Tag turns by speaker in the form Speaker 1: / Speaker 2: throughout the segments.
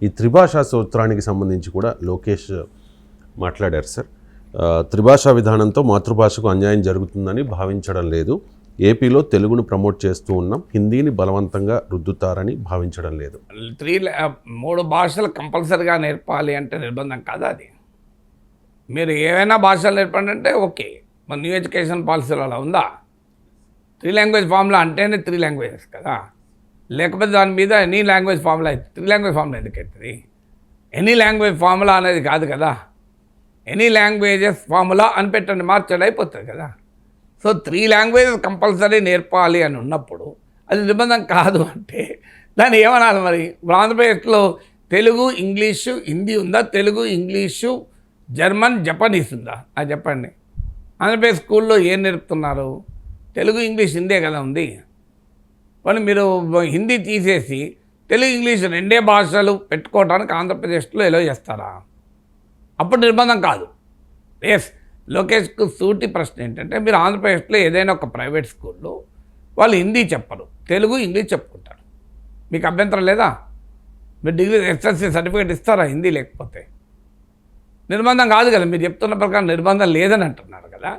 Speaker 1: ఈ త్రిభాషా సూత్రానికి సంబంధించి కూడా లోకేష్ మాట్లాడారు సార్. త్రిభాషా విధానంతో మాతృభాషకు అన్యాయం జరుగుతుందని భావించడం లేదు. ఏపీలో తెలుగును ప్రమోట్ చేస్తూ ఉన్నాం, హిందీని బలవంతంగా రుద్దుతారని భావించడం లేదు.
Speaker 2: 3 భాషలు కంపల్సరీగా నేర్పాలి అంటే నిర్బంధం కాదా అది? మీరు ఏవైనా భాషలు నేర్పండి అంటే ఓకే. మన న్యూ ఎడ్యుకేషన్ పాలసీలో అలా ఉందా? 3 లాంగ్వేజ్ ఫార్ములా అంటేనే 3 లాంగ్వేజెస్ కదా, లేకపోతే దాని మీద ఎనీ లాంగ్వేజ్ ఫార్ములా అయితే 3 లాంగ్వేజ్ ఫార్ములా ఎందుకు అవుతుంది? ఎనీ లాంగ్వేజ్ ఫార్ములా అనేది కాదు కదా, ఎనీ లాంగ్వేజెస్ ఫార్ములా అని పెట్టండి, మార్చడం అయిపోతుంది కదా. సో 3 లాంగ్వేజెస్ కంపల్సరీ నేర్పాలి అని ఉన్నప్పుడు అది నిబంధన కాదు అంటే దాన్ని ఏమనాలి మరి? ఆంధ్రప్రదేశ్లో తెలుగు, ఇంగ్లీషు, హిందీ ఉందా? తెలుగు, ఇంగ్లీషు, జర్మన్, జపనీస్ ఉందా? అది చెప్పండి. ఆంధ్రప్రదేశ్ స్కూల్లో ఏం నేర్పుతున్నారు? తెలుగు, ఇంగ్లీష్, హిందే కదా ఉంది. కానీ మీరు హిందీ తీసేసి తెలుగు, ఇంగ్లీష్ 2 భాషలు పెట్టుకోవడానికి ఆంధ్రప్రదేశ్లో ఎలా చేస్తారా? అప్పుడు నిర్బంధం కాదు. ఎస్, లోకేష్కు సూటి ప్రశ్న ఏంటంటే, మీరు ఆంధ్రప్రదేశ్లో ఏదైనా ఒక ప్రైవేట్ స్కూల్లో వాళ్ళు హిందీ చెప్పరు, తెలుగు, ఇంగ్లీష్ చెప్పుకుంటారు. మీకు అభ్యంతరం లేదా? మీరు డిగ్రీ ఎస్ఎస్సీ సర్టిఫికేట్ ఇస్తారా హిందీ లేకపోతే? నిర్బంధం కాదు కదా, మీరు చెప్తున్న ప్రకారం నిర్బంధం లేదని అంటున్నారు కదా.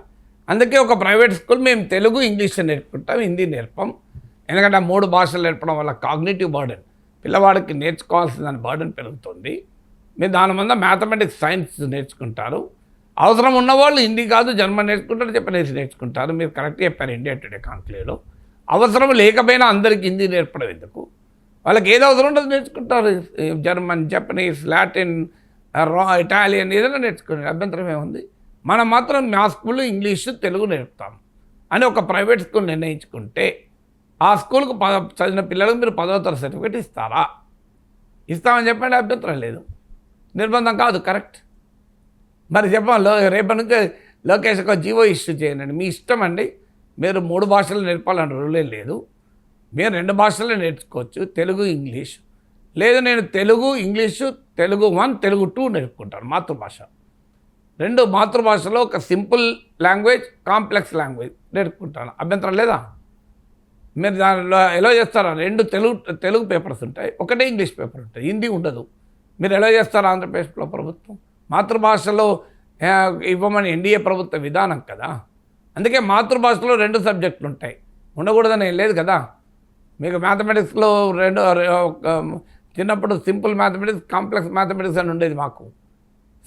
Speaker 2: అందుకే ఒక ప్రైవేట్ స్కూల్ మేము తెలుగు, ఇంగ్లీష్ నేర్పుకుంటాం, హిందీ నేర్పం. ఎందుకంటే 3 భాషలు నేర్పడం వల్ల కాగ్నిటివ్ బర్డెన్, పిల్లవాడికి నేర్చుకోవాల్సిన బర్డెన్ పెరుగుతుంది. మీరు దాని మీద మ్యాథమెటిక్స్, సైన్స్ నేర్చుకుంటారు. అవసరం ఉన్నవాళ్ళు హిందీ కాదు జర్మన్ నేర్చుకుంటారు, జపనీస్ నేర్చుకుంటారు. మీరు కరెక్ట్ చెప్పారు ఇండియా టుడే కాంక్లేవ్లో. అవసరం లేకపోయినా అందరికీ హిందీ నేర్పడం ఎందుకు? వాళ్ళకి ఏది అవసరం ఉండదు నేర్చుకుంటారు. జర్మన్, జపనీస్, లాటిన్, ఇటాలియన్ ఏదైనా నేర్చుకునే అభ్యంతరం ఏముంది? మనం మాత్రం మా స్కూల్లో ఇంగ్లీషు, తెలుగు నేర్పుతాం అని ఒక ప్రైవేట్ స్కూల్ నిర్ణయించుకుంటే ఆ స్కూల్కు చదివిన పిల్లలకు మీరు 10వ తరగతి సర్టిఫికేట్ ఇస్తారా? ఇస్తామని చెప్పండి, అభ్యంతరం లేదు. నిర్బంధం కాదు, కరెక్ట్. మరి చెప్పాలి, రేపటి నుంచి లోకేష్ ఒక జీవో ఇష్యూ చేయండి. మీ ఇష్టం అండి, మీరు 3 భాషలు నేర్పాలని రూలే లేదు. మీరు 2 భాషలే నేర్చుకోవచ్చు, తెలుగు, ఇంగ్లీష్. లేదు నేను తెలుగు, ఇంగ్లీషు, తెలుగు 1, తెలుగు 2 నేర్పుకుంటాను మాతృభాష. 2 మాతృభాషలో ఒక సింపుల్ లాంగ్వేజ్, కాంప్లెక్స్ లాంగ్వేజ్ నేర్పుకుంటాను, అభ్యంతరం లేదా? మీరు దానిలో ఎలా చేస్తారా? 2 తెలుగు పేపర్స్ ఉంటాయి, ఒకటే ఇంగ్లీష్ పేపర్ ఉంటుంది, హిందీ ఉండదు. మీరు ఎలా చేస్తారు? ఆంధ్రప్రదేశ్లో ప్రభుత్వం మాతృభాషలో ఇవ్వమని ఎన్డీఏ ప్రభుత్వ విధానం కదా. అందుకే మాతృభాషలో 2 సబ్జెక్టులు ఉంటాయి, ఉండకూడదని ఏం లేదు కదా. మీకు మ్యాథమెటిక్స్లో 2 చిన్నప్పుడు సింపుల్ మ్యాథమెటిక్స్, కాంప్లెక్స్ మ్యాథమెటిక్స్ అని ఉండేది మాకు.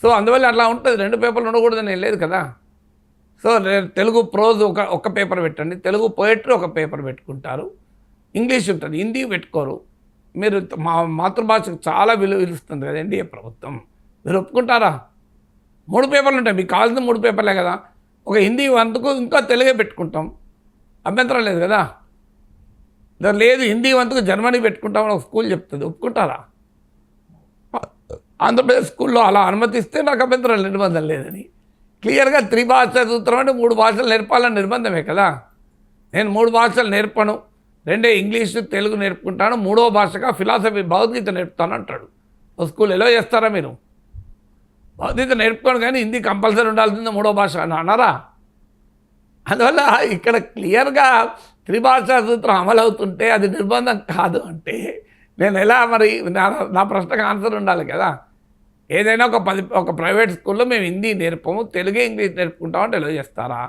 Speaker 2: సో అందువల్ల అట్లా ఉంటుంది, 2 పేపర్లు ఉండకూడదని ఏం లేదు కదా. సో తెలుగు ప్రోజ్ ఒక పేపర్ పెట్టండి, తెలుగు పోయట్రీ ఒక పేపర్ పెట్టుకుంటారు, ఇంగ్లీష్ ఉంటుంది, హిందీ పెట్టుకోరు. మీరు మా మాతృభాషకు చాలా విలువ ఇస్తుంది కదా ఎన్డీఏ ప్రభుత్వం. మీరు ఒప్పుకుంటారా? 3 పేపర్లు ఉంటాయి, మీకు కావాల్సిన 3 పేపర్లే కదా. ఒక హిందీ వంతుకు ఇంకా తెలుగే పెట్టుకుంటాం, అభ్యంతరం లేదు కదా. లేదు హిందీ వంతుకు జర్మనీ పెట్టుకుంటామని ఒక స్కూల్ చెప్తుంది, ఒప్పుకుంటారా? ఆంధ్రప్రదేశ్ స్కూల్లో అలా అనుమతిస్తే నాకు అభ్యంతరం, నిర్బంధం లేదని. క్లియర్గా 3 భాషా సూత్రం అంటే 3 భాషలు నేర్పాలని నిర్బంధమే కదా. నేను 3 భాషలు నేర్పను, 2 ఇంగ్లీషు, తెలుగు నేర్పుకుంటాను, 3వ భాషగా ఫిలాసఫీ, భగవద్గీత నేర్పుతాను అంటాడు. ఒక స్కూల్ ఎలా చేస్తారా మీరు? భగవద్గీత నేర్పుకోను కానీ హిందీ కంపల్సరీ ఉండాల్సిందే 3వ భాష అని అన్నారా? అందువల్ల ఇక్కడ క్లియర్గా 3 భాషా సూత్రం అమలు అవుతుంటే అది నిర్బంధం కాదు అంటే నేను ఎలా మరి నా ప్రశ్నకు ఆన్సర్ ఉండాలి కదా. ఏదైనా ఒక ప్రైవేట్ స్కూల్లో మేము హిందీ నేర్పము, తెలుగే ఇంగ్లీష్ నేర్పుకుంటామంటే ఎలా చేస్తారా?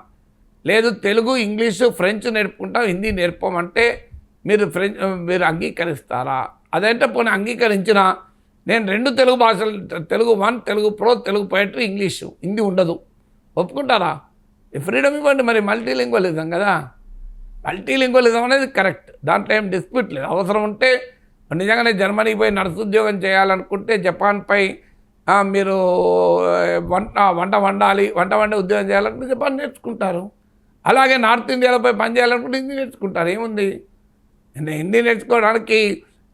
Speaker 2: లేదు తెలుగు, ఇంగ్లీషు, ఫ్రెంచ్ నేర్పుకుంటాం, హిందీ నేర్పమంటే మీరు అంగీకరిస్తారా? అదంటే పోనీ అంగీకరించినా నేను 2 తెలుగు భాషలు, Telugu 1, Telugu pro, Telugu poetry, English, Hindi ఉండదు, ఒప్పుకుంటారా? ఫ్రీడమ్ ఇవ్వండి. మరి మల్టీలింగ్వలిజం కదా, మల్టీలింగ్వలిజం అనేది కరెక్ట్, దాంట్లో ఏం డిస్ప్యూట్ లేదు. అవసరం ఉంటే నిజంగానే జర్మనీకి పోయి నర్సు ఉద్యోగం చేయాలనుకుంటే జపాన్పై మీరు వంట వండే ఉద్యోగం చేయాలనుకుంటే జపాన్ నేర్చుకుంటారు. అలాగే నార్త్ ఇండియాలో పోయి పని చేయాలనుకుంటే హిందీ నేర్చుకుంటారు, ఏముంది? హిందీ నేర్చుకోవడానికి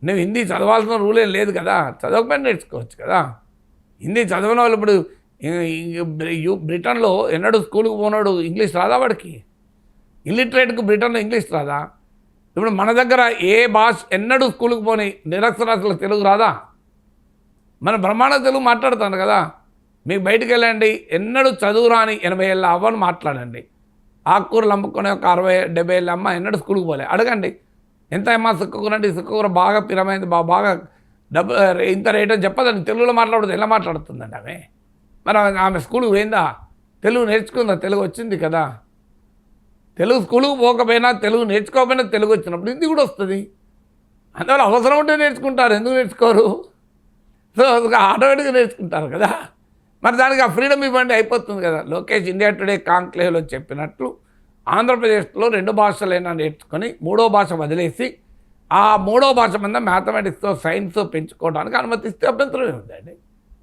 Speaker 2: నువ్వు హిందీ చదవాల్సిన రూల్ ఏం లేదు కదా, చదవకపోయినా నేర్చుకోవచ్చు కదా. హిందీ చదవని వాళ్ళు ఇప్పుడు బ్రిటన్లో ఎన్నడూ స్కూల్కి పోనాడు, ఇంగ్లీష్ రాదా వాడికి? ఇల్లిటరేట్కి బ్రిటన్లో ఇంగ్లీష్ రాదా? ఇప్పుడు మన దగ్గర ఏ భాష ఎన్నడూ స్కూల్కి పోని నిరక్షరాస్యులకు తెలుగు రాదా? మన బ్రహ్మాండ తెలుగు మాట్లాడుతాను కదా. మీకు బయటికి వెళ్ళండి, ఎన్నడూ చదువు రాని 80 ఏళ్ళ అవ్వను మాట్లాడండి. ఆకుకూరలు అమ్ముకునే ఒక 60-70 ఏళ్ళ అమ్మ ఎన్నడూ స్కూల్కి పోలే, అడగండి ఎంత అమ్మ సుక్కకూర అంటే సుక్కకూర బాగా పిరమైంది, బాగా డబ్బు ఇంత రేట్ అని చెప్పదండి, తెలుగులో మాట్లాడదు, ఎలా మాట్లాడుతుందండి ఆమె? మరి ఆమె స్కూల్కి పోయిందా? తెలుగు నేర్చుకుందా? తెలుగు వచ్చింది కదా. తెలుగు స్కూల్కి పోకపోయినా, తెలుగు నేర్చుకోకపోయినా తెలుగు వచ్చినప్పుడు హిందీ కూడా వస్తుంది. అందువల్ల అవసరం ఉంటే నేర్చుకుంటారు, ఎందుకు నేర్చుకోరు? సో ఆటోమేటిక్గా నేర్చుకుంటారు కదా. మరి దానికి ఆ ఫ్రీడమ్ ఇవ్వండి, అయిపోతుంది కదా. లోకేష్ ఇండియా టుడే కాంక్లేవ్లో చెప్పినట్లు ఆంధ్రప్రదేశ్లో 2 భాషలైనా నేర్చుకొని 3వ భాష వదిలేసి ఆ 3వ భాష మీద మ్యాథమెటిక్స్తో సైన్స్ పెంచుకోవడానికి అనుమతిస్తే అభ్యంతరం ఏముందండి?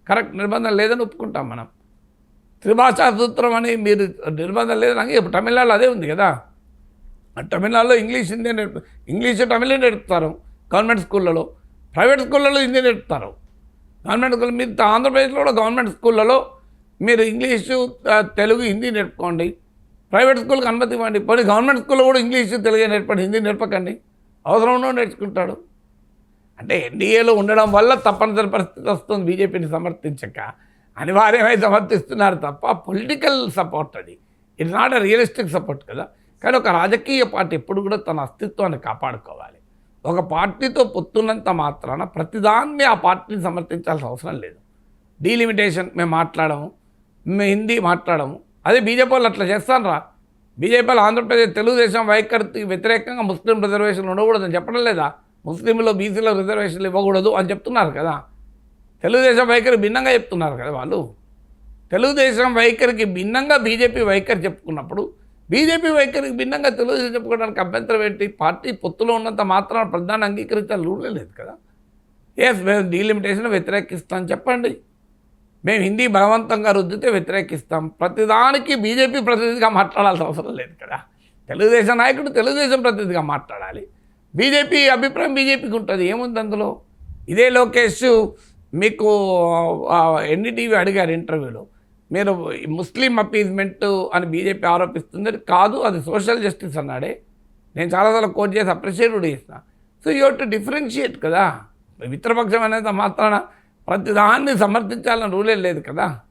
Speaker 2: కరెక్ట్, నిబంధన లేదని ఒప్పుకుంటాం మనం. త్రిభాషా సూత్రం అని మీరు నిర్బంధం లేదని ఇప్పుడు తమిళనాడులో అదే ఉంది కదా. తమిళనాడులో ఇంగ్లీష్ హిందీ ఇంగ్లీష్ తమిళే నేర్పుతారు గవర్నమెంట్ స్కూళ్ళలో, ప్రైవేట్ స్కూళ్ళలో హిందీ నేర్పుతారు. గవర్నమెంట్ స్కూల్ మీరు ఆంధ్రప్రదేశ్లో కూడా గవర్నమెంట్ స్కూళ్ళలో మీరు ఇంగ్లీషు తెలుగు హిందీ నేర్పుకోండి, ప్రైవేట్ స్కూల్కి అనుమతి ఇవ్వండి. పోనీ గవర్నమెంట్ స్కూల్లో కూడా ఇంగ్లీషు తెలుగు నేర్పండి, హిందీ నేర్పకండి, అవసరం ఉన్నో నేర్చుకుంటాడు. అంటే ఎన్డీఏలో ఉండడం వల్ల తప్పనిసరి పరిస్థితి వస్తుంది బీజేపీని సమర్థించక, అనివార్యమై సమర్థిస్తున్నారు తప్ప పొలిటికల్ సపోర్ట్ అది. It's not a realistic support కదా. కానీ ఒక రాజకీయ పార్టీ ఎప్పుడు కూడా తన అస్తిత్వాన్ని కాపాడుకోవాలి. ఒక పార్టీతో పొత్తున్నంత మాత్రాన ప్రతిదాన్ని ఆ పార్టీని సమర్థించాల్సిన అవసరం లేదు. డీలిమిటేషన్ మేము మాట్లాడము, మేము హిందీ మాట్లాడము, అదే బీజేపీ వాళ్ళు అట్లా చేస్తాను రా. బీజేపీ వాళ్ళు ఆంధ్రప్రదేశ్ తెలుగుదేశం వైఖరికి వ్యతిరేకంగా ముస్లిం రిజర్వేషన్లు ఉండకూడదని చెప్పడం లేదా? ముస్లింలో బీసీలో రిజర్వేషన్లు ఇవ్వకూడదు అని చెప్తున్నారు కదా. తెలుగుదేశం వైఖరి భిన్నంగా చెప్తున్నారు కదా వాళ్ళు. తెలుగుదేశం వైఖరికి భిన్నంగా బీజేపీ వైఖరి చెప్పుకున్నప్పుడు బీజేపీ వైఖరికి భిన్నంగా తెలుగుదేశం చెప్పుకోవడానికి అభ్యంతరం ఏంటి? పార్టీ పొత్తులో ఉన్నంత మాత్రాన ప్రధాని అంగీకరించాలి రూలే లేదు కదా. ఎస్, మేము డీలిమిటేషన్ వ్యతిరేకిస్తాం చెప్పండి, మేము హిందీ బలవంతంగా రుద్దితే వ్యతిరేకిస్తాం. ప్రతిదానికి బీజేపీ ప్రతినిధిగా మాట్లాడాల్సిన అవసరం లేదు కదా. తెలుగుదేశం నాయకుడు తెలుగుదేశం ప్రతినిధిగా మాట్లాడాలి. బీజేపీ అభిప్రాయం బీజేపీకి ఉంటుంది, ఏముంది అందులో? ఇదే లోకేష్ మీకు ఎన్డీటీవీ అడిగారు ఇంటర్వ్యూలో, మీరు ముస్లిం అపీజ్మెంట్ అని బీజేపీ ఆరోపిస్తుంది. కాదు, అది సోషల్ జస్టిస్ అన్నాడే. నేను చాలాసార్లు కోట్ చేసి అప్రిషియేట్ కూడా చేసిన. So you have to differentiate కదా. మిత్రపక్షం అనేది మాత్రాన ప్రతిదాన్ని సమర్థించాలని రూలే లేదు కదా.